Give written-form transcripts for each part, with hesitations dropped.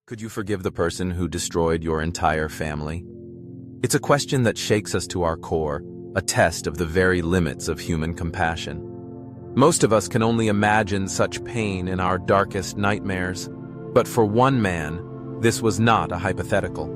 Could you forgive the person who destroyed your entire family? It's a question that shakes us to our core, a test of the very limits of human compassion. Most of us can only imagine such pain in our darkest nightmares, but for one man, this was not a hypothetical.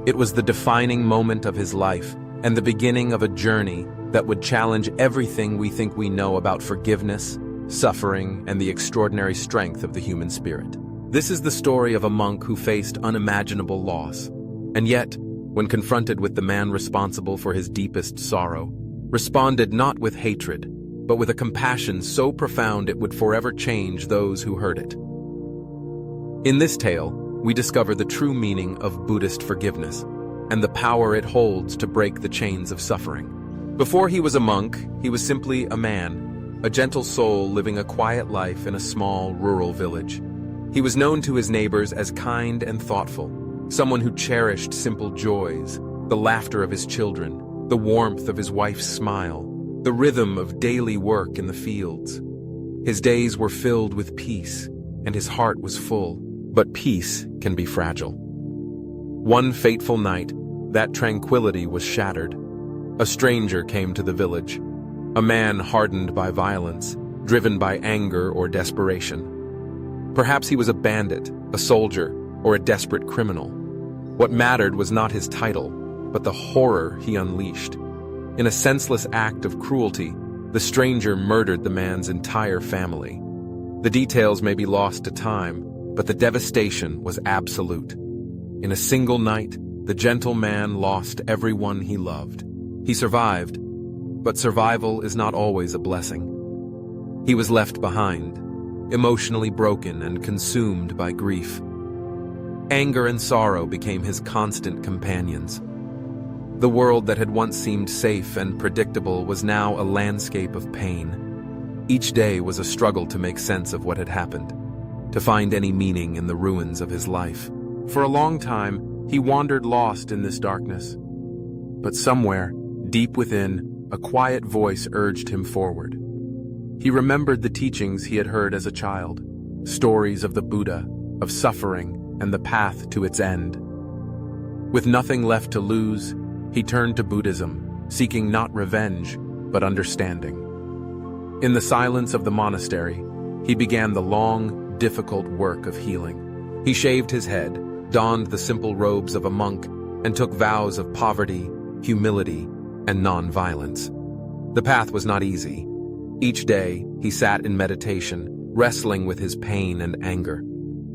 It was the defining moment of his life and the beginning of a journey that would challenge everything we think we know about forgiveness, suffering, and the extraordinary strength of the human spirit. This is the story of a monk who faced unimaginable loss, and yet, when confronted with the man responsible for his deepest sorrow, responded not with hatred, but with a compassion so profound it would forever change those who heard it. In this tale, we discover the true meaning of Buddhist forgiveness and the power it holds to break the chains of suffering. Before he was a monk, he was simply a man, a gentle soul living a quiet life in a small rural village. He was known to his neighbors as kind and thoughtful, someone who cherished simple joys, the laughter of his children, the warmth of his wife's smile, the rhythm of daily work in the fields. His days were filled with peace, and his heart was full, but peace can be fragile. One fateful night, that tranquility was shattered. A stranger came to the village, a man hardened by violence, driven by anger or desperation. Perhaps he was a bandit, a soldier, or a desperate criminal. What mattered was not his title, but the horror he unleashed. In a senseless act of cruelty, the stranger murdered the man's entire family. The details may be lost to time, but the devastation was absolute. In a single night, the gentle man lost everyone he loved. He survived, but survival is not always a blessing. He was left behind, emotionally broken and consumed by grief. Anger and sorrow became his constant companions. The world that had once seemed safe and predictable was now a landscape of pain. Each day was a struggle to make sense of what had happened, to find any meaning in the ruins of his life. For a long time, he wandered lost in this darkness. But somewhere, deep within, a quiet voice urged him forward. He remembered the teachings he had heard as a child, stories of the Buddha, of suffering, and the path to its end. With nothing left to lose, he turned to Buddhism, seeking not revenge, but understanding. In the silence of the monastery, he began the long, difficult work of healing. He shaved his head, donned the simple robes of a monk, and took vows of poverty, humility, and non-violence. The path was not easy. Each day, he sat in meditation, wrestling with his pain and anger.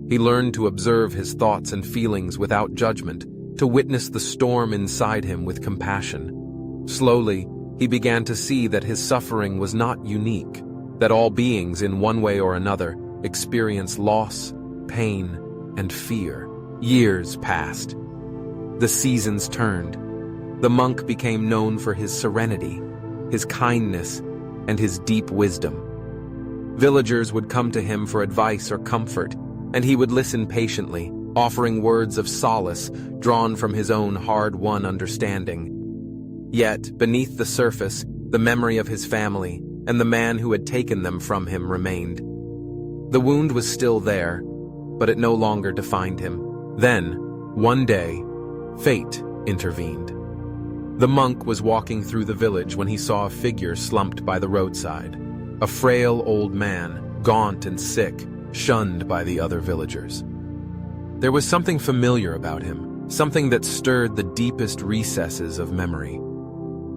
He learned to observe his thoughts and feelings without judgment, to witness the storm inside him with compassion. Slowly, he began to see that his suffering was not unique, that all beings in one way or another experience loss, pain, and fear. Years passed. The seasons turned. The monk became known for his serenity, his kindness, and his deep wisdom. Villagers would come to him for advice or comfort, and he would listen patiently, offering words of solace drawn from his own hard-won understanding. Yet, beneath the surface, the memory of his family and the man who had taken them from him remained. The wound was still there, but it no longer defined him. Then, one day, fate intervened. The monk was walking through the village when he saw a figure slumped by the roadside. A frail old man, gaunt and sick, shunned by the other villagers. There was something familiar about him, something that stirred the deepest recesses of memory.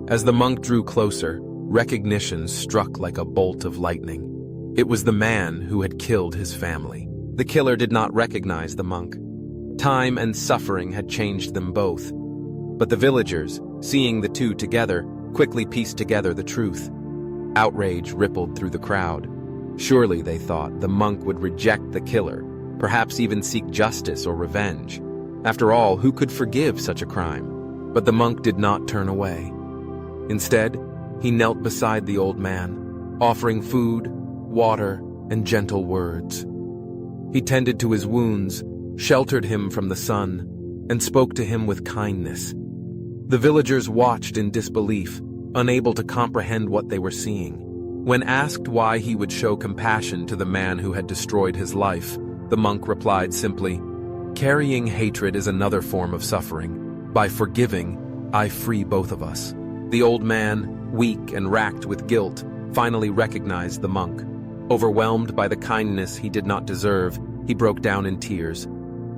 As the monk drew closer, recognition struck like a bolt of lightning. It was the man who had killed his family. The killer did not recognize the monk. Time and suffering had changed them both. But the villagers, seeing the two together, quickly pieced together the truth. Outrage rippled through the crowd. Surely, they thought, the monk would reject the killer, perhaps even seek justice or revenge. After all, who could forgive such a crime? But the monk did not turn away. Instead, he knelt beside the old man, offering food, water, and gentle words. He tended to his wounds, sheltered him from the sun, and spoke to him with kindness. The villagers watched in disbelief, unable to comprehend what they were seeing. When asked why he would show compassion to the man who had destroyed his life, the monk replied simply, Carrying hatred is another form of suffering. By forgiving, I free both of us. The old man, weak and racked with guilt, finally recognized the monk. Overwhelmed by the kindness he did not deserve, he broke down in tears.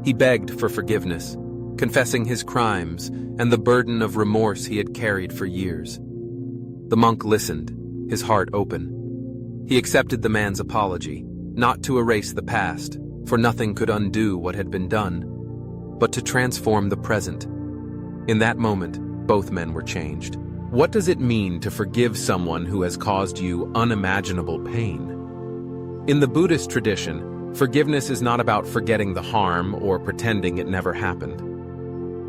He begged for forgiveness, confessing his crimes and the burden of remorse he had carried for years. The monk listened, his heart open. He accepted the man's apology, not to erase the past, for nothing could undo what had been done, but to transform the present. In that moment, both men were changed. What does it mean to forgive someone who has caused you unimaginable pain? In the Buddhist tradition, forgiveness is not about forgetting the harm or pretending it never happened.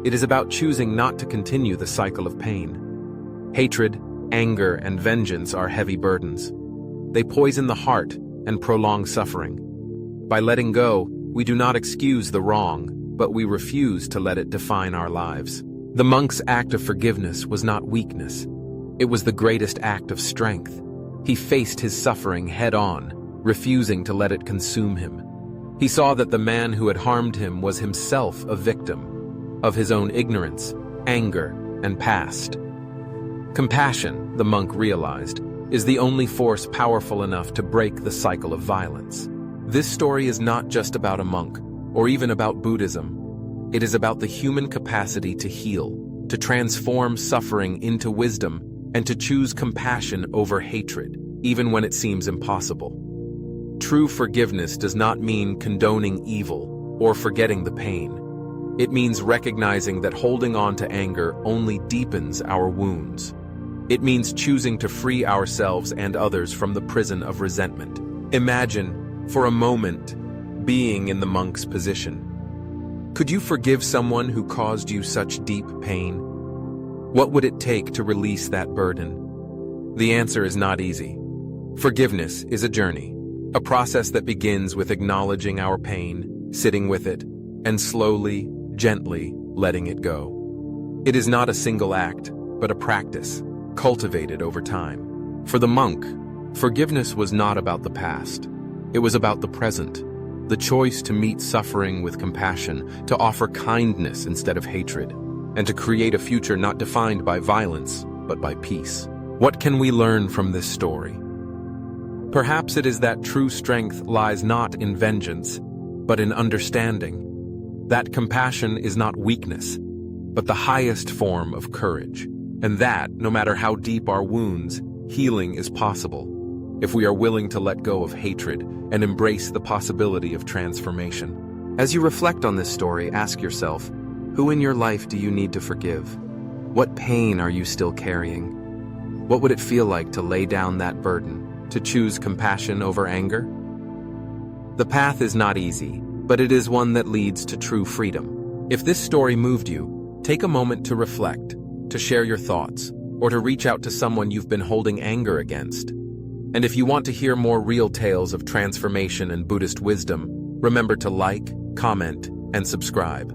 It is about choosing not to continue the cycle of pain. Hatred, anger, and vengeance are heavy burdens. They poison the heart and prolong suffering. By letting go, we do not excuse the wrong, but we refuse to let it define our lives. The monk's act of forgiveness was not weakness. It was the greatest act of strength. He faced his suffering head-on, refusing to let it consume him. He saw that the man who had harmed him was himself a victim of his own ignorance, anger, and past. Compassion, the monk realized, is the only force powerful enough to break the cycle of violence. This story is not just about a monk, or even about Buddhism. It is about the human capacity to heal, to transform suffering into wisdom, and to choose compassion over hatred, even when it seems impossible. True forgiveness does not mean condoning evil or forgetting the pain. It means recognizing that holding on to anger only deepens our wounds. It means choosing to free ourselves and others from the prison of resentment. Imagine, for a moment, being in the monk's position. Could you forgive someone who caused you such deep pain? What would it take to release that burden? The answer is not easy. Forgiveness is a journey, a process that begins with acknowledging our pain, sitting with it, and slowly, gently letting it go. It is not a single act, but a practice, cultivated over time. For the monk, forgiveness was not about the past. It was about the present, the choice to meet suffering with compassion, to offer kindness instead of hatred, and to create a future not defined by violence, but by peace. What can we learn from this story? Perhaps it is that true strength lies not in vengeance, but in understanding. That compassion is not weakness, but the highest form of courage. And that, no matter how deep our wounds, healing is possible, if we are willing to let go of hatred and embrace the possibility of transformation. As you reflect on this story, ask yourself, who in your life do you need to forgive? What pain are you still carrying? What would it feel like to lay down that burden, to choose compassion over anger? The path is not easy, but it is one that leads to true freedom. If this story moved you, take a moment to reflect, to share your thoughts, or to reach out to someone you've been holding anger against. And if you want to hear more real tales of transformation and Buddhist wisdom, remember to like, comment, and subscribe.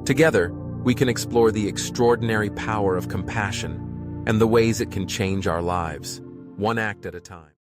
Together, we can explore the extraordinary power of compassion and the ways it can change our lives, one act at a time.